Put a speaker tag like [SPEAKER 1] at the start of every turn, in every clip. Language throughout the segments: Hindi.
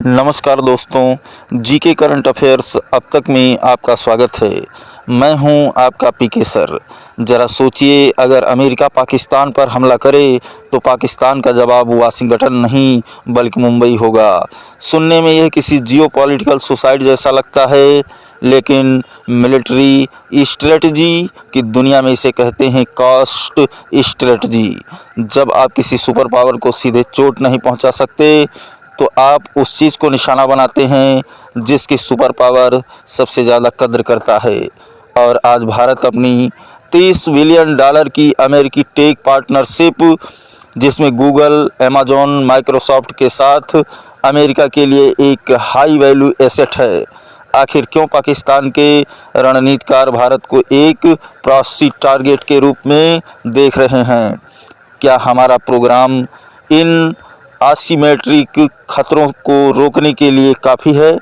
[SPEAKER 1] नमस्कार दोस्तों, जीके करंट अफेयर्स अब तक में आपका स्वागत है। मैं हूं आपका पीके सर। ज़रा सोचिए, अगर अमेरिका पाकिस्तान पर हमला करे तो पाकिस्तान का जवाब वाशिंगटन नहीं बल्कि मुंबई होगा। सुनने में यह किसी जियोपॉलिटिकल सुसाइड जैसा लगता है, लेकिन मिलिट्री स्ट्रेटजी की दुनिया में इसे कहते हैं कॉस्ट स्ट्रेटजी। जब आप किसी सुपर पावर को सीधे चोट नहीं पहुंचा सकते तो आप उस चीज़ को निशाना बनाते हैं जिसकी सुपर पावर सबसे ज़्यादा कद्र करता है। और आज भारत अपनी $30 बिलियन की अमेरिकी टेक पार्टनरशिप, जिसमें गूगल, अमेजॉन, माइक्रोसॉफ्ट के साथ अमेरिका के लिए एक हाई वैल्यू एसेट है। आखिर क्यों पाकिस्तान के रणनीतिकार भारत को एक प्रॉक्सी टारगेट के रूप में देख रहे हैं? क्या हमारा प्रोग्राम इन आसिमेट्रिक खतरों को रोकने के लिए काफ़ी है?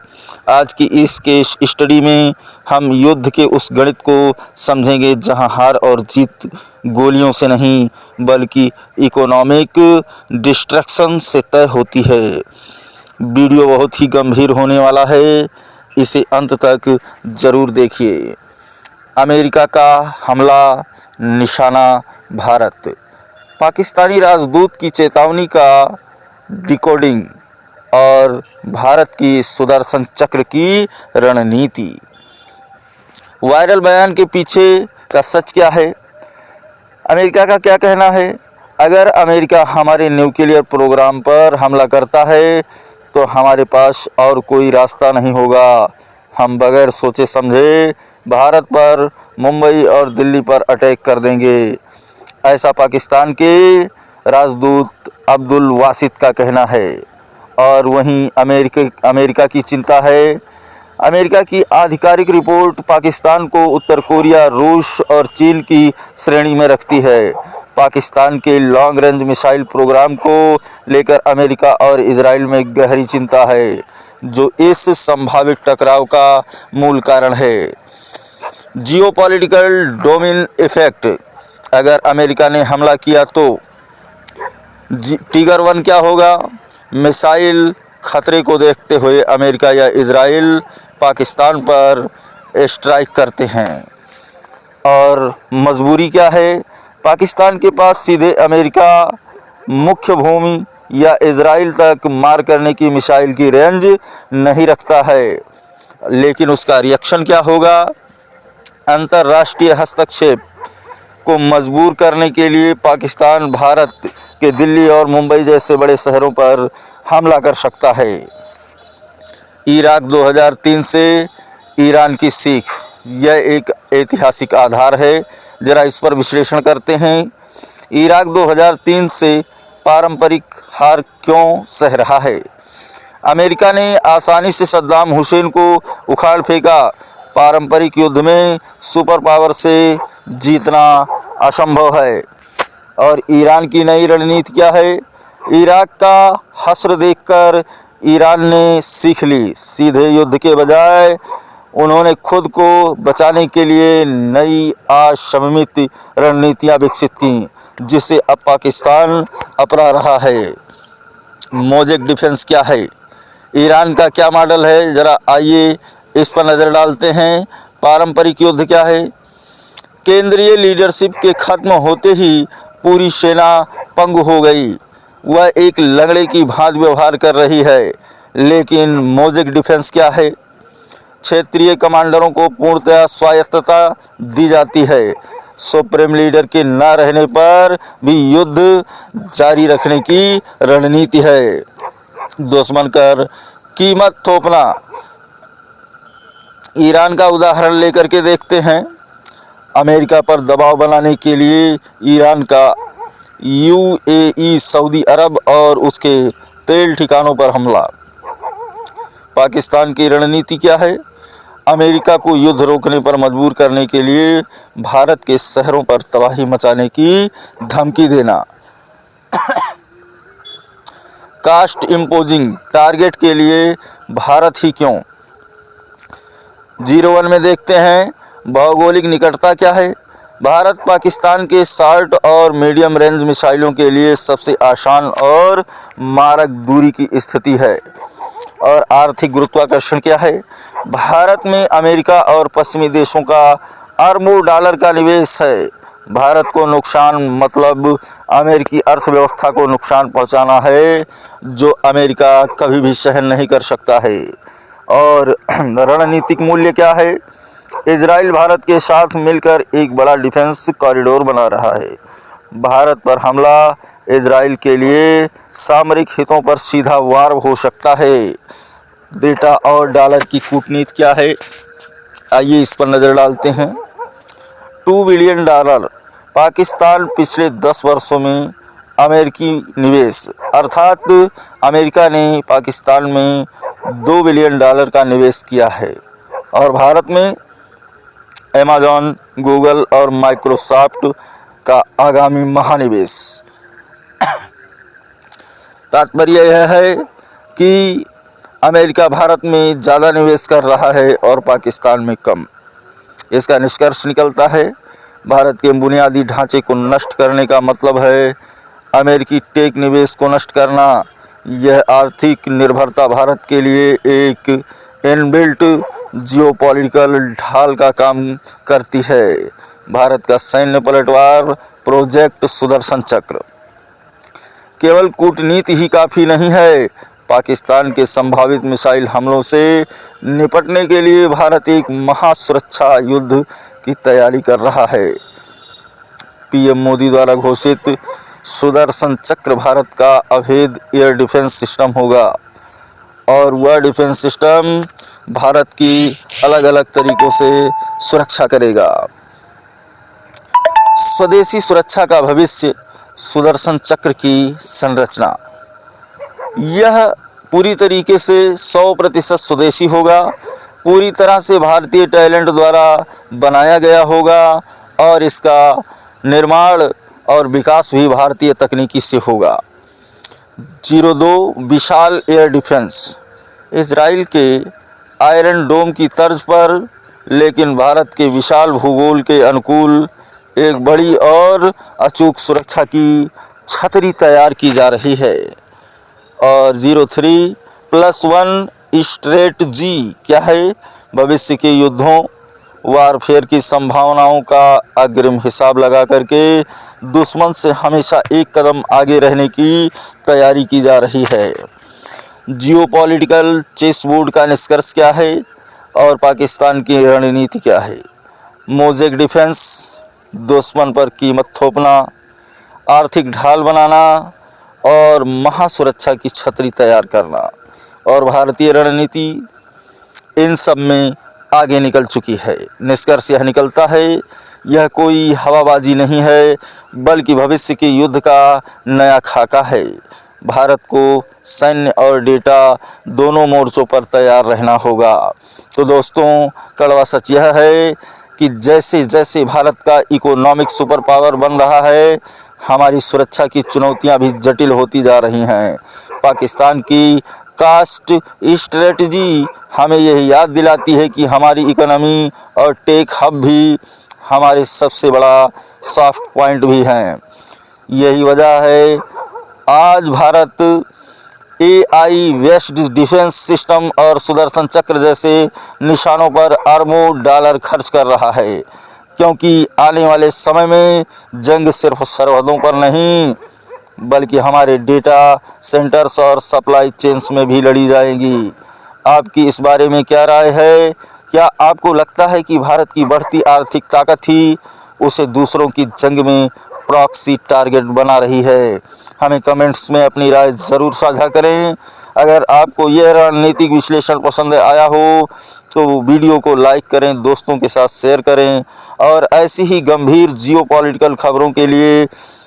[SPEAKER 1] आज की इस केस स्टडी में हम युद्ध के उस गणित को समझेंगे जहां हार और जीत गोलियों से नहीं बल्कि इकोनॉमिक डिस्ट्रक्शन से तय होती है। वीडियो बहुत ही गंभीर होने वाला है, इसे अंत तक ज़रूर देखिए। अमेरिका का हमला, निशाना भारत। पाकिस्तानी राजदूत की चेतावनी का डिकोडिंग और भारत की सुदर्शन चक्र की रणनीति। वायरल बयान के पीछे का सच क्या है? अमेरिका का क्या कहना है? अगर अमेरिका हमारे न्यूक्लियर प्रोग्राम पर हमला करता है तो हमारे पास और कोई रास्ता नहीं होगा। हम बगैर सोचे समझे भारत पर, मुंबई और दिल्ली पर अटैक कर देंगे, ऐसा पाकिस्तान के राजदूत अब्दुल वासित का कहना है। और वहीं अमेरिका की चिंता है। अमेरिका की आधिकारिक रिपोर्ट पाकिस्तान को उत्तर कोरिया, रूस और चीन की श्रेणी में रखती है। पाकिस्तान के लॉन्ग रेंज मिसाइल प्रोग्राम को लेकर अमेरिका और इजराइल में गहरी चिंता है, जो इस संभावित टकराव का मूल कारण है। Geopolitical domino effect. अगर अमेरिका ने हमला किया तो टिगर 1 क्या होगा? मिसाइल खतरे को देखते हुए अमेरिका या इजराइल पाकिस्तान पर स्ट्राइक करते हैं। और मजबूरी क्या है? पाकिस्तान के पास सीधे अमेरिका मुख्य भूमि या इजराइल तक मार करने की मिसाइल की रेंज नहीं रखता है, लेकिन उसका रिएक्शन क्या होगा? अंतर्राष्ट्रीय हस्तक्षेप को मजबूर करने के लिए पाकिस्तान भारत के दिल्ली और मुंबई जैसे बड़े शहरों पर हमला कर सकता है। इराक 2003 से ईरान की सीख, यह एक ऐतिहासिक आधार है। ज़रा इस पर विश्लेषण करते हैं। इराक 2003 से पारंपरिक हार क्यों सह रहा है? अमेरिका ने आसानी से सद्दाम हुसैन को उखाड़ फेंका। पारंपरिक युद्ध में सुपर पावर से जीतना असंभव है। और ईरान की नई रणनीति क्या है? इराक का हश्र देखकर ईरान ने सीख ली। सीधे युद्ध के बजाय उन्होंने खुद को बचाने के लिए नई असममित रणनीतियां विकसित की, जिसे अब पाकिस्तान अपना रहा है। मोजेक डिफेंस क्या है? ईरान का क्या मॉडल है? ज़रा आइए इस पर नज़र डालते हैं। पारंपरिक युद्ध क्या है? केंद्रीय लीडरशिप के खत्म होते ही पूरी सेना पंगु हो गई। वह एक लंगड़े की भांति व्यवहार कर रही है। लेकिन मोजेक डिफेंस क्या है? क्षेत्रीय कमांडरों को पूर्णतः स्वायत्तता दी जाती है। सुप्रीम लीडर के न रहने पर भी युद्ध जारी रखने की रणनीति है। दुश्मन कर कीमत थोपना। ईरान का उदाहरण लेकर के देखते हैं। अमेरिका पर दबाव बनाने के लिए ईरान का यूएई, सऊदी अरब और उसके तेल ठिकानों पर हमला। पाकिस्तान की रणनीति क्या है? अमेरिका को युद्ध रोकने पर मजबूर करने के लिए भारत के शहरों पर तबाही मचाने की धमकी देना। कास्ट इम्पोजिंग टारगेट के लिए भारत ही क्यों? 01 में देखते हैं। भौगोलिक निकटता क्या है? भारत पाकिस्तान के शॉर्ट और मीडियम रेंज मिसाइलों के लिए सबसे आसान और मारक दूरी की स्थिति है। और आर्थिक गुरुत्वाकर्षण क्या है? भारत में अमेरिका और पश्चिमी देशों का अरबों डॉलर का निवेश है। भारत को नुकसान मतलब अमेरिकी अर्थव्यवस्था को नुकसान पहुंचाना है, जो अमेरिका कभी भी सहन नहीं कर सकता है। और रणनीतिक मूल्य क्या है? इजराइल भारत के साथ मिलकर एक बड़ा डिफेंस कॉरिडोर बना रहा है। भारत पर हमला इजराइल के लिए सामरिक हितों पर सीधा वार हो सकता है। डेटा और डॉलर की कूटनीति क्या है? आइए इस पर नज़र डालते हैं। $2 बिलियन पाकिस्तान पिछले 10 वर्षों में अमेरिकी निवेश, अर्थात अमेरिका ने पाकिस्तान में $2 बिलियन का निवेश किया है। और भारत में अमेज़न, गूगल और माइक्रोसॉफ्ट का आगामी महानिवेश। तात्पर्य यह है कि अमेरिका भारत में ज़्यादा निवेश कर रहा है और पाकिस्तान में कम। इसका निष्कर्ष निकलता है, भारत के बुनियादी ढांचे को नष्ट करने का मतलब है अमेरिकी टेक निवेश को नष्ट करना। यह आर्थिक निर्भरता भारत के लिए एक इनबिल्ट जियोपॉलिटिकल ढाल का काम करती है। भारत का सैन्य पलटवार प्रोजेक्ट सुदर्शन चक्र केवल कूटनीति ही काफ़ी नहीं है। पाकिस्तान के संभावित मिसाइल हमलों से निपटने के लिए भारत एक महासुरक्षा युद्ध की तैयारी कर रहा है। पीएम मोदी द्वारा घोषित सुदर्शन चक्र भारत का अभेद एयर डिफेंस सिस्टम होगा और वह डिफेंस सिस्टम भारत की अलग अलग तरीक़ों से सुरक्षा करेगा। स्वदेशी सुरक्षा का भविष्य, सुदर्शन चक्र की संरचना। यह पूरी तरीके से 100% स्वदेशी होगा, पूरी तरह से भारतीय टैलेंट द्वारा बनाया गया होगा और इसका निर्माण और विकास भी भारतीय तकनीकी से होगा। 02 विशाल एयर डिफेंस, इजराइल के आयरन डोम की तर्ज पर लेकिन भारत के विशाल भूगोल के अनुकूल एक बड़ी और अचूक सुरक्षा की छतरी तैयार की जा रही है। और 03+1 स्ट्रेटजी क्या है? भविष्य के युद्धों, वारफेयर की संभावनाओं का अग्रिम हिसाब लगा करके दुश्मन से हमेशा एक कदम आगे रहने की तैयारी की जा रही है। जियोपॉलिटिकल चेसबोर्ड का निष्कर्ष क्या है और पाकिस्तान की रणनीति क्या है? मोज़ेक डिफेंस, दुश्मन पर कीमत थोपना, आर्थिक ढाल बनाना और महासुरक्षा की छतरी तैयार करना। और भारतीय रणनीति इन सब में आगे निकल चुकी है। निष्कर्ष यह निकलता है, यह कोई हवाबाजी नहीं है बल्कि भविष्य के युद्ध का नया खाका है। भारत को सैन्य और डेटा दोनों मोर्चों पर तैयार रहना होगा। तो दोस्तों, कड़वा सच यह है कि जैसे जैसे भारत का इकोनॉमिक सुपर पावर बन रहा है, हमारी सुरक्षा की चुनौतियां भी जटिल होती जा रही हैं। पाकिस्तान की कास्ट स्ट्रेटजी हमें यह याद दिलाती है कि हमारी इकोनॉमी और टेक हब भी हमारे सबसे बड़ा सॉफ्ट पॉइंट भी हैं। यही वजह है आज Bharat AI based defence system और सुदर्शन चक्र जैसे निशानों पर अरबों डॉलर खर्च कर रहा है, क्योंकि आने वाले समय में जंग सिर्फ सरहदों पर नहीं बल्कि हमारे डेटा सेंटर्स और सप्लाई चेन्स में भी लड़ी जाएगी। आपकी इस बारे में क्या राय है? क्या आपको लगता है कि भारत की बढ़ती आर्थिक ताकत ही उसे दूसरों की जंग में प्रॉक्सी टारगेट बना रही है? हमें कमेंट्स में अपनी राय ज़रूर साझा करें। अगर आपको यह रणनीतिक विश्लेषण पसंद आया हो तो वीडियो को लाइक करें, दोस्तों के साथ शेयर करें और ऐसी ही गंभीर जियोपॉलिटिकल खबरों के लिए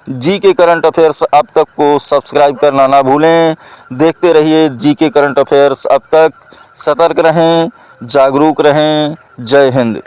[SPEAKER 1] जीके करंट अफेयर्स अब तक को सब्सक्राइब करना ना भूलें। देखते रहिए जीके करंट अफेयर्स अब तक। सतर्क रहें, जागरूक रहें। जय हिंद।